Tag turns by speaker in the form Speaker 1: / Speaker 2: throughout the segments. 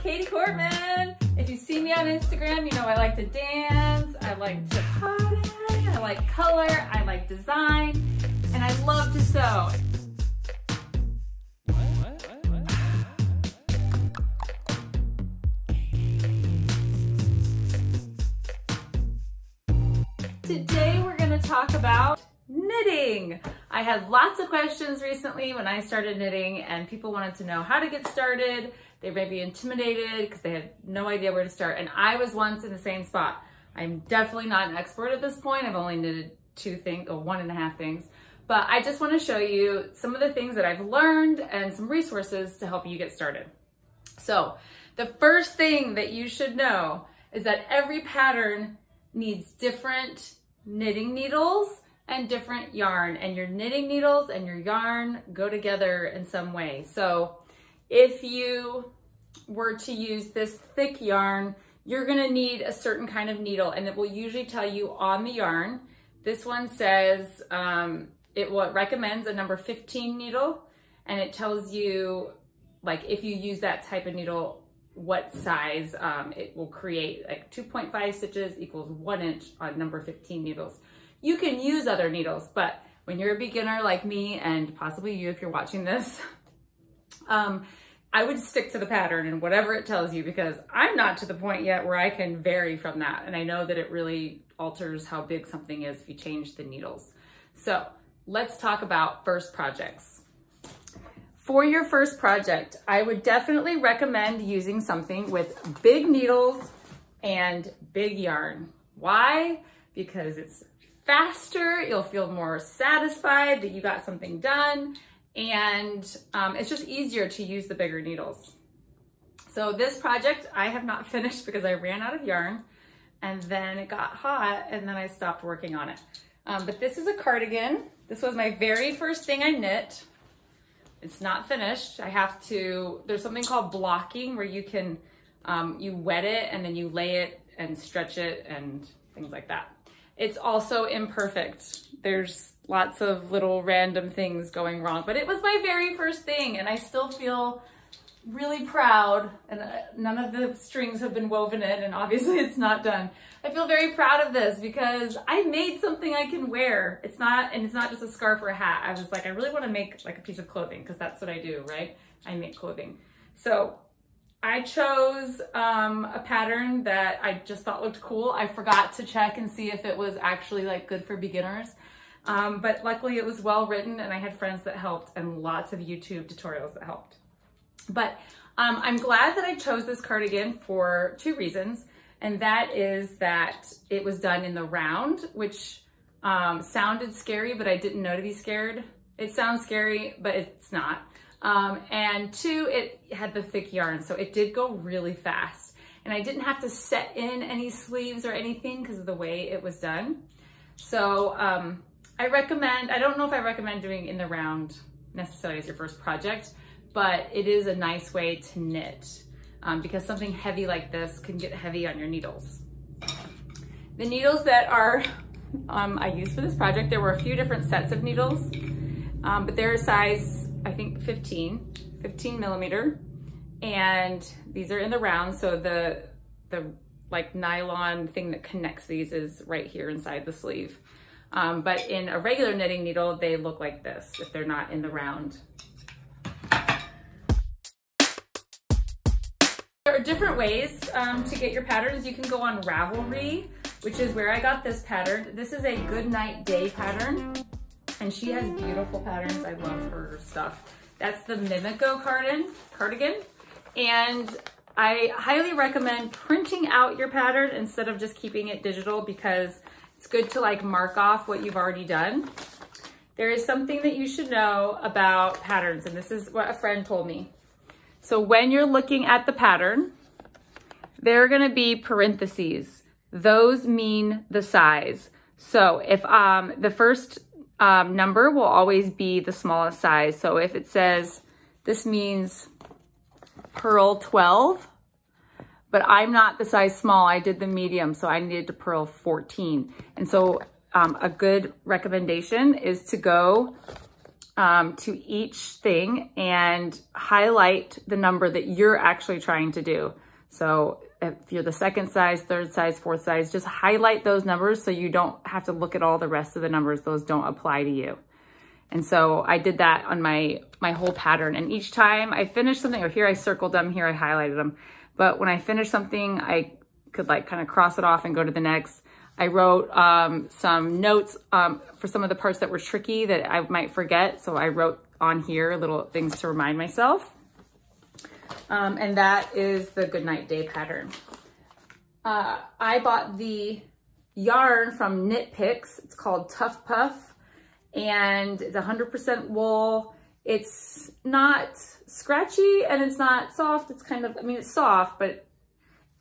Speaker 1: Katie Cortman. If you see me on Instagram, you know I like to dance, I like to party, I like color, I like design, and I love to sew. Today we're going to talk about knitting. I had lots of questions recently when I started knitting, and people wanted to know how to get started. They may be intimidated because they had no idea where to start, and I was once in the same spot. I'm definitely not an expert at this point. I've only knitted 1.5 things, but I just want to show you some of the things that I've learned and some resources to help you get started. So the first thing that you should know is that every pattern needs different knitting needles and different yarn, and your knitting needles and your yarn go together in some way. So if you were to use this thick yarn, you're gonna need a certain kind of needle, and it will usually tell you on the yarn. This one says, it recommends a number 15 needle, and it tells you, like, if you use that type of needle, what size it will create. Like 2.5 stitches equals 1 inch on number 15 needles. You can use other needles, but when you're a beginner like me, and possibly you if you're watching this, I would stick to the pattern and whatever it tells you, because I'm not to the point yet where I can vary from that. And I know that it really alters how big something is if you change the needles. So let's talk about first projects. For your first project, I would definitely recommend using something with big needles and big yarn. Why? Because it's faster, you'll feel more satisfied that you got something done, and it's just easier to use the bigger needles. So this project I have not finished because I ran out of yarn, and then it got hot, and then I stopped working on it. But this is a cardigan. This was my very first thing I knit. It's not finished. There's something called blocking where you can, you wet it and then you lay it and stretch it and things like that. It's also imperfect. There's lots of little random things going wrong, but it was my very first thing, and I still feel really proud, and none of the strings have been woven in, and obviously it's not done. I feel very proud of this because I made something I can wear. It's not just a scarf or a hat. I was like, I really want to make like a piece of clothing, because that's what I do, right? I make clothing. So I chose a pattern that I just thought looked cool. I forgot to check and see if it was actually like good for beginners. But luckily it was well written, and I had friends that helped and lots of YouTube tutorials that helped. But I'm glad that I chose this cardigan for 2 reasons. And that is that it was done in the round, which sounded scary, but I didn't know to be scared. It sounds scary, but it's not. And 2, it had the thick yarn, so it did go really fast. And I didn't have to set in any sleeves or anything because of the way it was done. So I don't know if I recommend doing in the round necessarily as your first project, but it is a nice way to knit because something heavy like this can get heavy on your needles. The needles that I used for this project, there were a few different sets of needles, but they're a size, I think 15 millimeter, and these are in the round, so the like nylon thing that connects these is right here inside the sleeve. But in a regular knitting needle, they look like this if they're not in the round. There are different ways to get your patterns. You can go on Ravelry, which is where I got this pattern. This is a Good Night Day pattern, and she has beautiful patterns. I love her stuff. That's the Mimico cardigan, and I highly recommend printing out your pattern instead of just keeping it digital, because it's good to like mark off what you've already done. There is something that you should know about patterns, and this is what a friend told me. So when you're looking at the pattern, there are gonna be parentheses. Those mean the size. So if the first number will always be the smallest size. So if it says, this means purl 12, but I'm not the size small, I did the medium, so I needed to purl 14. And so a good recommendation is to go to each thing and highlight the number that you're actually trying to do. So if you're the second size, third size, fourth size, just highlight those numbers so you don't have to look at all the rest of the numbers. Those don't apply to you. And so I did that on my whole pattern. And each time I finished something, or here I circled them, here I highlighted them. But when I finished something, I could like kind of cross it off and go to the next. I wrote some notes for some of the parts that were tricky that I might forget. So I wrote on here little things to remind myself. And that is the Goodnight Day pattern. I bought the yarn from Knit Picks. It's called Tough Puff, and it's 100% wool. It's not scratchy and it's not soft. It's kind of, I mean, it's soft, but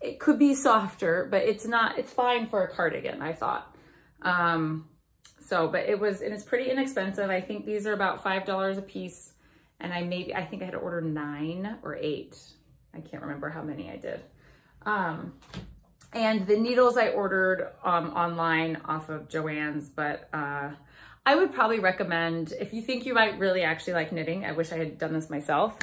Speaker 1: it could be softer, but it's not, it's fine for a cardigan, I thought. But it was, and it's pretty inexpensive. I think these are about $5 a piece. And I think I had to order 9 or 8. I can't remember how many I did. And the needles I ordered online off of Joann's, but I would probably recommend, if you think you might really actually like knitting, I wish I had done this myself,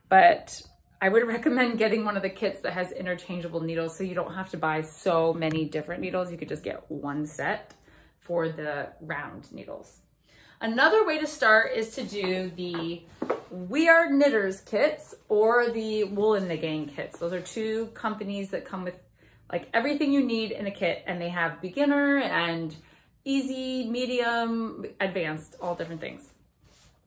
Speaker 1: but I would recommend getting one of the kits that has interchangeable needles so you don't have to buy so many different needles. You could just get one set for the round needles. Another way to start is to do the We Are Knitters kits or the Wool in the Gang kits. Those are two companies that come with like everything you need in a kit, and they have beginner and easy, medium, advanced, all different things.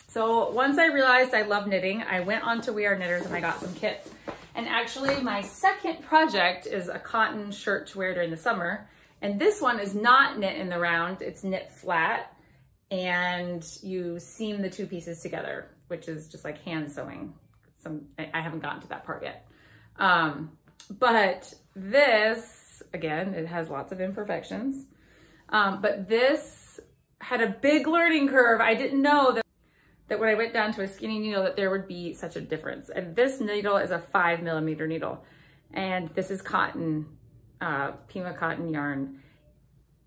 Speaker 1: So once I realized I love knitting, I went on to We Are Knitters and I got some kits. And actually my second project is a cotton shirt to wear during the summer. And this one is not knit in the round, it's knit flat. And you seam the two pieces together, which is just like hand sewing. I haven't gotten to that part yet. But this, again, it has lots of imperfections. But this had a big learning curve. I didn't know that when I went down to a skinny needle that there would be such a difference. And this needle is a 5mm needle. And this is cotton, Pima cotton yarn.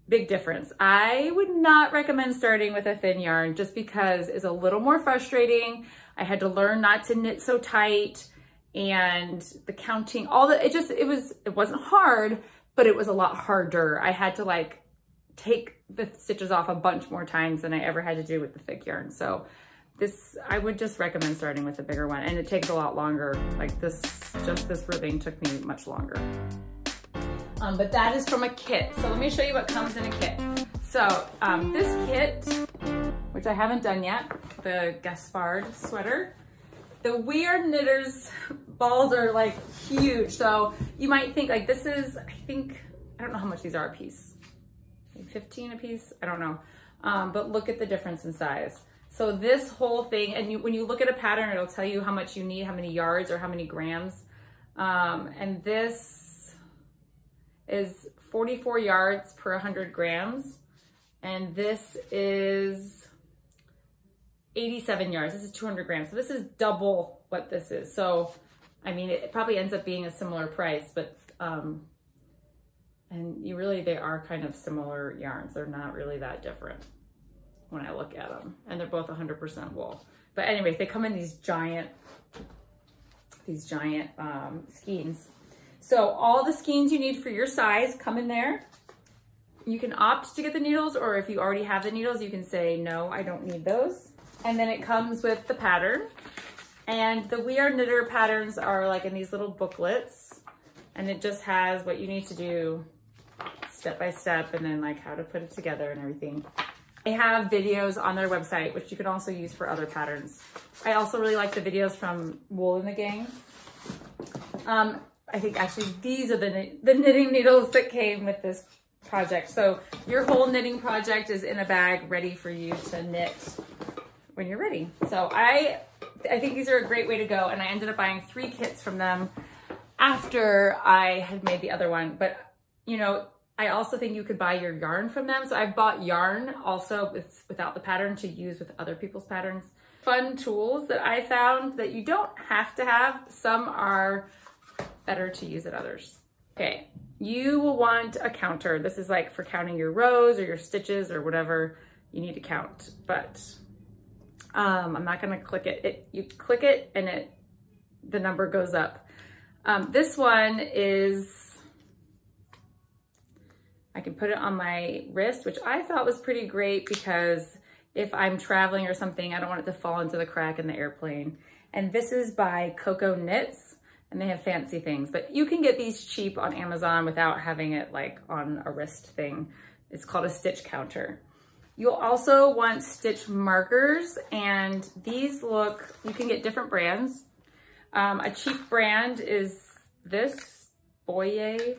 Speaker 1: Big difference. I would not recommend starting with a thin yarn just because it's a little more frustrating. I had to learn not to knit so tight, and the counting, it wasn't hard, but it was a lot harder. I had to like take the stitches off a bunch more times than I ever had to do with the thick yarn. So I would just recommend starting with a bigger one, and it takes a lot longer. Like this ribbing took me much longer. But that is from a kit. So let me show you what comes in a kit. So this kit, which I haven't done yet, the Gaspard sweater, the We Are Knitters balls are like huge. So you might think like this is, I don't know how much these are a piece. Maybe 15 a piece, I don't know. But look at the difference in size. So this whole thing, and when you look at a pattern, it'll tell you how much you need, how many yards or how many grams. And this is 44 yards per 100 grams. And this is 87 yards. This is 200 grams. So this is double what this is. So, I mean, it probably ends up being a similar price, but, and they are kind of similar yarns. They're not really that different when I look at them. And they're both 100% wool. But anyways, they come in these giant skeins. So all the skeins you need for your size come in there. You can opt to get the needles, or if you already have the needles, you can say, no, I don't need those. And then it comes with the pattern. And the We Are Knitter patterns are like in these little booklets. And it just has what you need to do step by step, and then like how to put it together and everything. They have videos on their website, which you can also use for other patterns. I also really like the videos from Wool in the Gang. I think actually these are the knitting needles that came with this project. So your whole knitting project is in a bag ready for you to knit when you're ready. So I think these are a great way to go. And I ended up buying 3 kits from them after I had made the other one. But you know, I also think you could buy your yarn from them. So I've bought yarn also without the pattern to use with other people's patterns. Fun tools that I found that you don't have to have. Some are better to use than others. Okay, you will want a counter. This is like for counting your rows or your stitches or whatever you need to count. But I'm not gonna click it. You click it and the number goes up. This one is, I can put it on my wrist, which I thought was pretty great because if I'm traveling or something, I don't want it to fall into the crack in the airplane. And this is by Coco Knits, and they have fancy things, but you can get these cheap on Amazon without having it like on a wrist thing. It's called a stitch counter. You'll also want stitch markers, and these look, you can get different brands. A cheap brand is this, Boyer.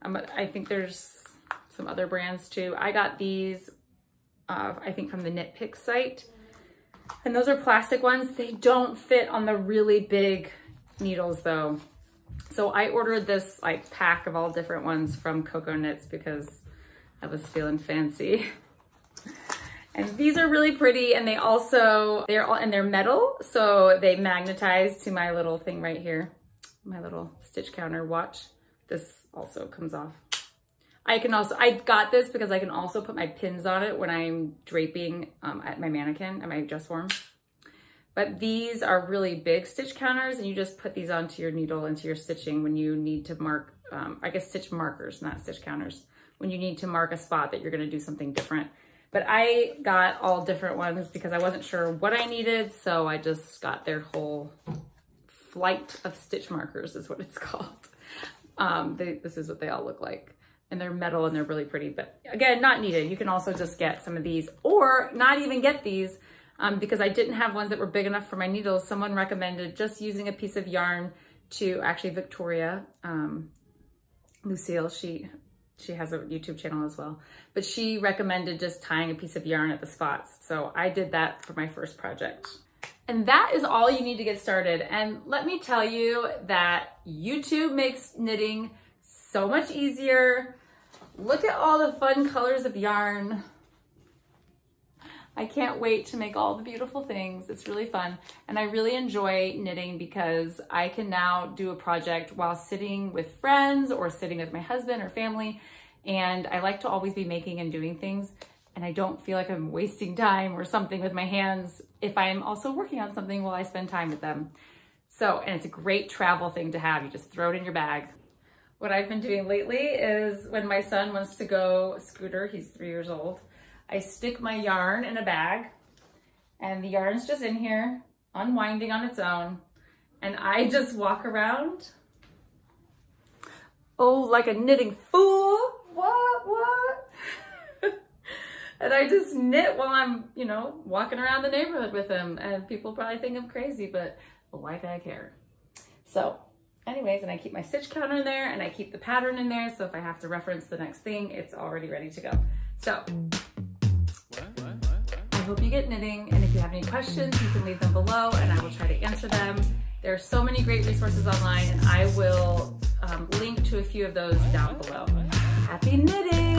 Speaker 1: I think there's some other brands too. I got these, I think from the Knit Pick site. And those are plastic ones. They don't fit on the really big needles though. So I ordered this like pack of all different ones from Coco Knits because I was feeling fancy. And these are really pretty, and they're metal, so they magnetize to my little thing right here, my little stitch counter watch. This also comes off. I got this because I can also put my pins on it when I'm draping at my mannequin, at my dress form. But these are really big stitch counters, and you just put these onto your needle, into your stitching when you need to mark, I guess stitch markers, not stitch counters, when you need to mark a spot that you're gonna do something different. But I got all different ones because I wasn't sure what I needed, so I just got their whole flight of stitch markers is what it's called. This is what they all look like. And they're metal and they're really pretty, but again, not needed. You can also just get some of these or not even get these because I didn't have ones that were big enough for my needles. Someone recommended just using a piece of yarn to, actually Victoria, Lucille, she has a YouTube channel as well, but she recommended just tying a piece of yarn at the spots. So I did that for my first project. And that is all you need to get started. And let me tell you that YouTube makes knitting so much easier. Look at all the fun colors of yarn. I can't wait to make all the beautiful things. It's really fun. And I really enjoy knitting because I can now do a project while sitting with friends or sitting with my husband or family. And I like to always be making and doing things. And I don't feel like I'm wasting time or something with my hands if I'm also working on something while I spend time with them. So, and it's a great travel thing to have. You just throw it in your bag. What I've been doing lately is when my son wants to go scooter, he's 3 years old, I stick my yarn in a bag and the yarn's just in here, unwinding on its own. And I just walk around, oh, like a knitting fool. What? And I just knit while I'm, you know, walking around the neighborhood with him. And people probably think I'm crazy, but why do I care? So anyways, and I keep my stitch counter in there and I keep the pattern in there. So if I have to reference the next thing, it's already ready to go. So I hope you get knitting. And if you have any questions, you can leave them below and I will try to answer them. There are so many great resources online and I will link to a few of those down below. Happy knitting!